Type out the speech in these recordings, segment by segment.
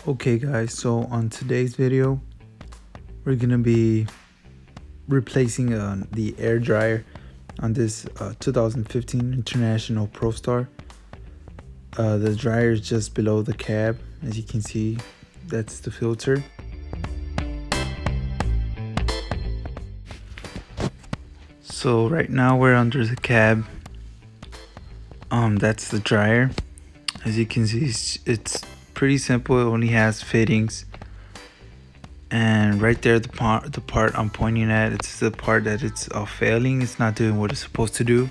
Okay guys, so on today's video we're gonna be replacing the air dryer on this 2015 International Prostar. The dryer is just below the cab. As you can see, that's the filter. So right now we're under the cab. That's the dryer. As you can see, it's pretty simple. It only has fittings. And right there, the part I'm pointing at, it's the part that it's failing. It's not doing what it's supposed to do.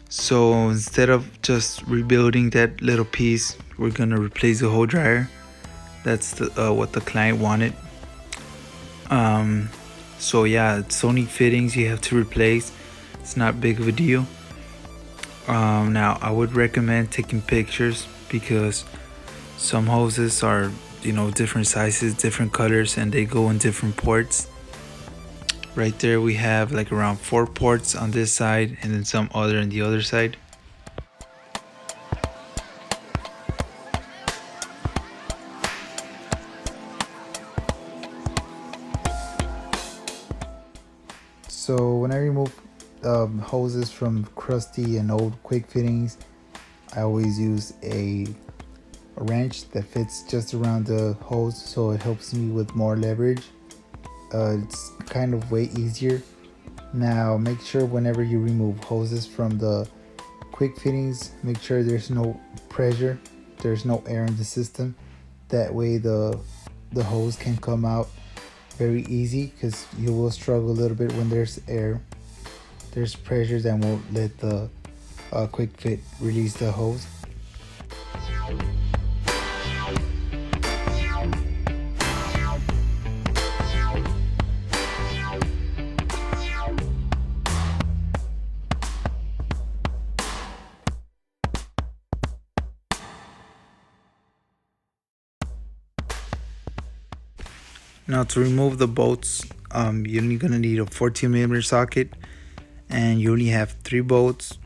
So instead of just rebuilding that little piece, we're gonna replace the whole dryer. That's what the client wanted. So yeah, it's only fittings you have to replace. It's not big of a deal. Now I would recommend taking pictures because some hoses are different sizes, different colors, and they go in different ports. Right there we have like around 4 ports on this side and then some other on the other side. So when I remove hoses from crusty and old quick fittings, I always use a wrench that fits just around the hose, so it helps me with more leverage. It's kind of way easier. Now make sure whenever you remove hoses from the quick fittings, make sure there's no pressure, there's no air in the system. That way the hose can come out very easy, because you will struggle a little bit when there's air. There's pressure that won't let the quick fit release the hose. Now to remove the bolts, you're only gonna need a 14mm socket, and you only have 3 bolts.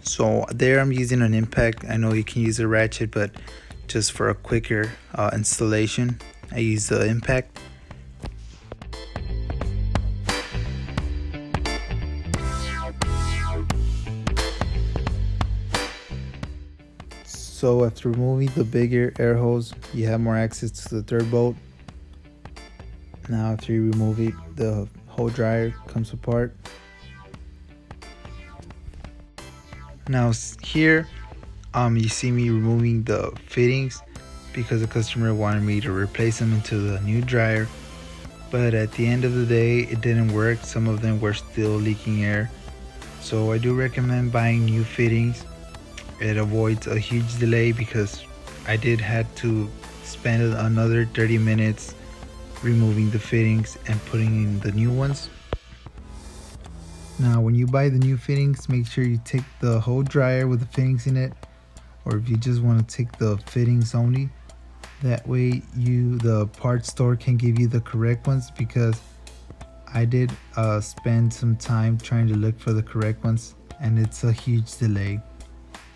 So there I'm using an impact. I know you can use a ratchet, but just for a quicker installation, I use the impact. So after removing the bigger air hose, you have more access to the 3rd bolt. Now after you remove it, the whole dryer comes apart. Now here, you see me removing the fittings because the customer wanted me to replace them into the new dryer. But at the end of the day, it didn't work. Some of them were still leaking air. So I do recommend buying new fittings. It avoids a huge delay because I did had to spend another 30 minutes removing the fittings and putting in the new ones. Now when you buy the new fittings, make sure you take the whole dryer with the fittings in it, or if you just want to take the fittings only, that way the parts store can give you the correct ones, because I did spend some time trying to look for the correct ones and it's a huge delay.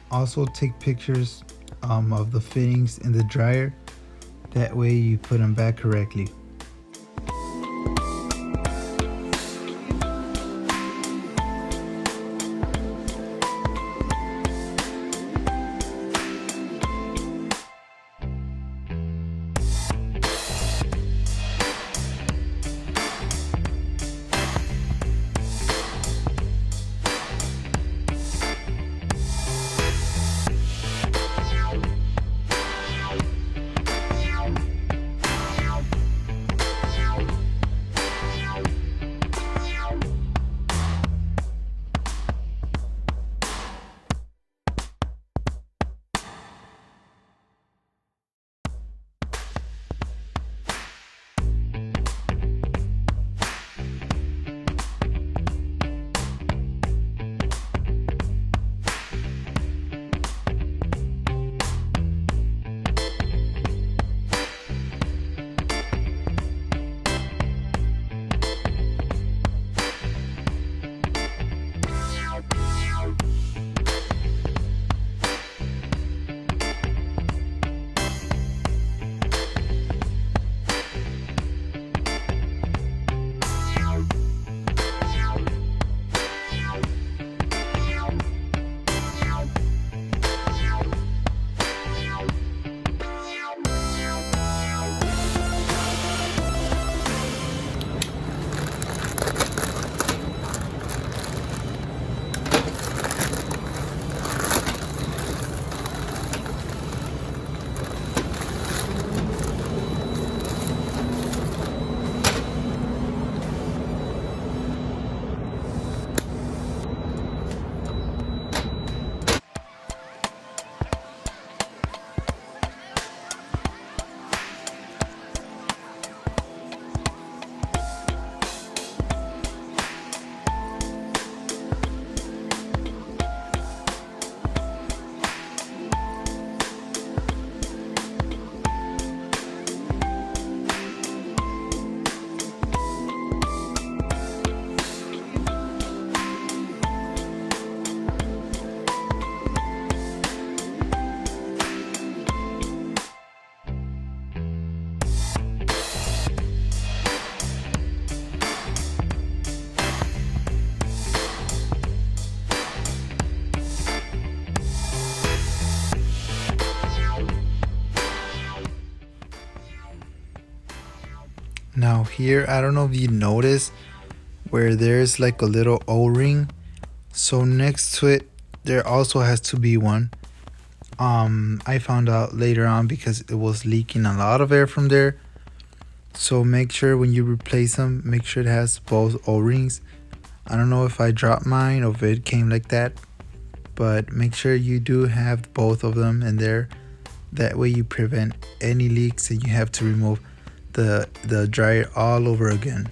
Also take pictures of the fittings in the dryer, that way you put them back correctly. Now here, I don't know if you notice where there's like a little O-ring. So next to it, there also has to be one. I found out later on because it was leaking a lot of air from there. So make sure when you replace them, make sure it has both O-rings. I don't know if I dropped mine or if it came like that, but make sure you do have both of them in there. That way you prevent any leaks and you have to remove the dryer all over again.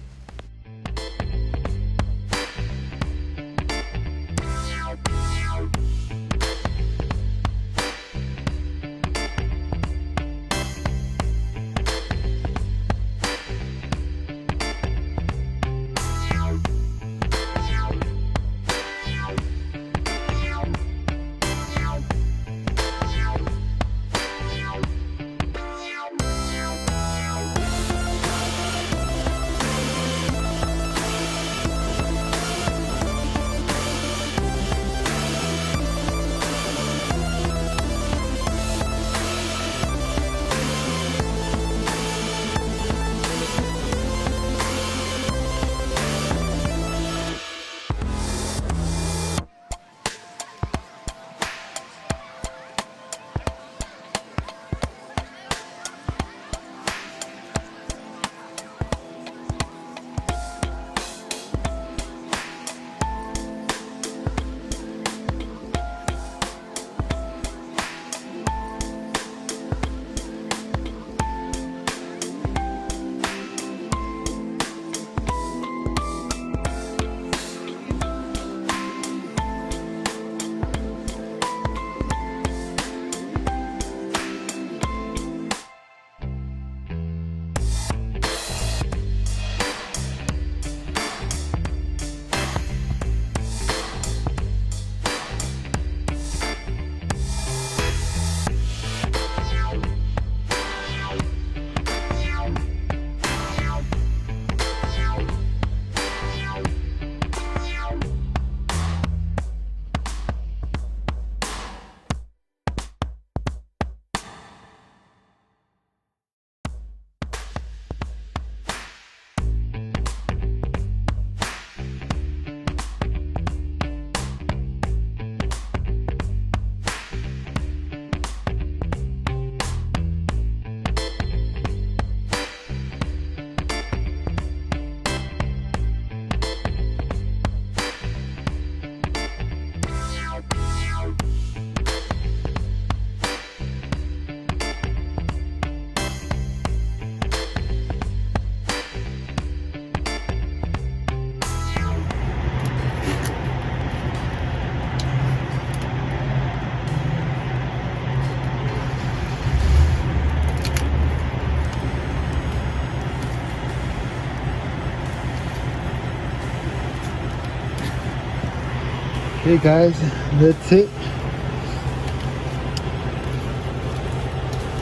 Okay guys, that's it.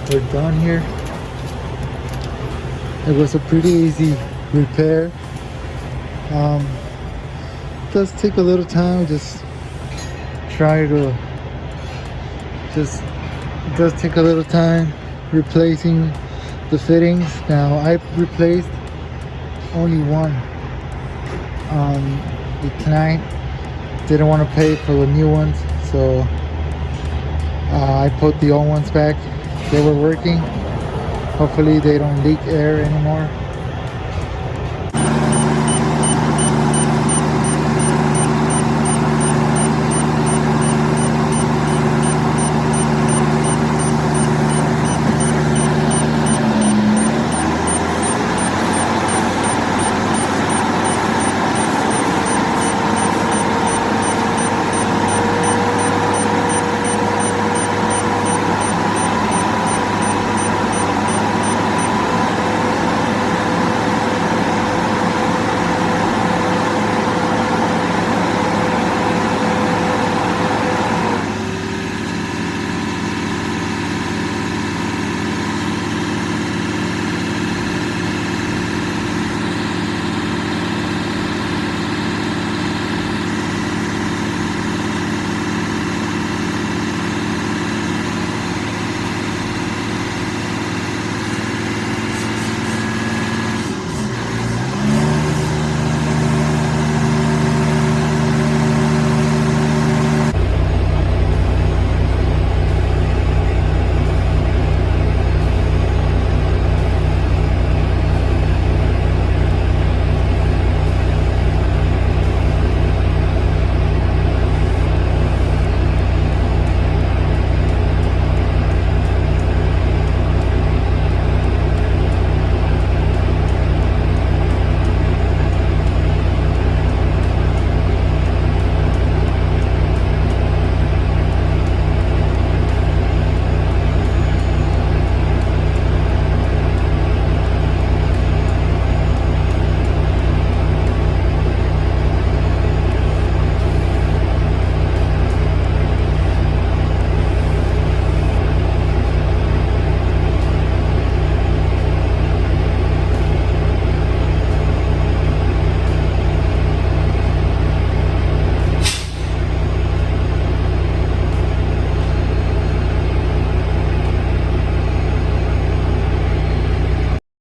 We're done here. It was a pretty easy repair. It does take a little time. It does take a little time replacing the fittings. Now I replaced only one. The client didn't want to pay for the new ones, so I put the old ones back. They were working. Hopefully they don't leak air anymore.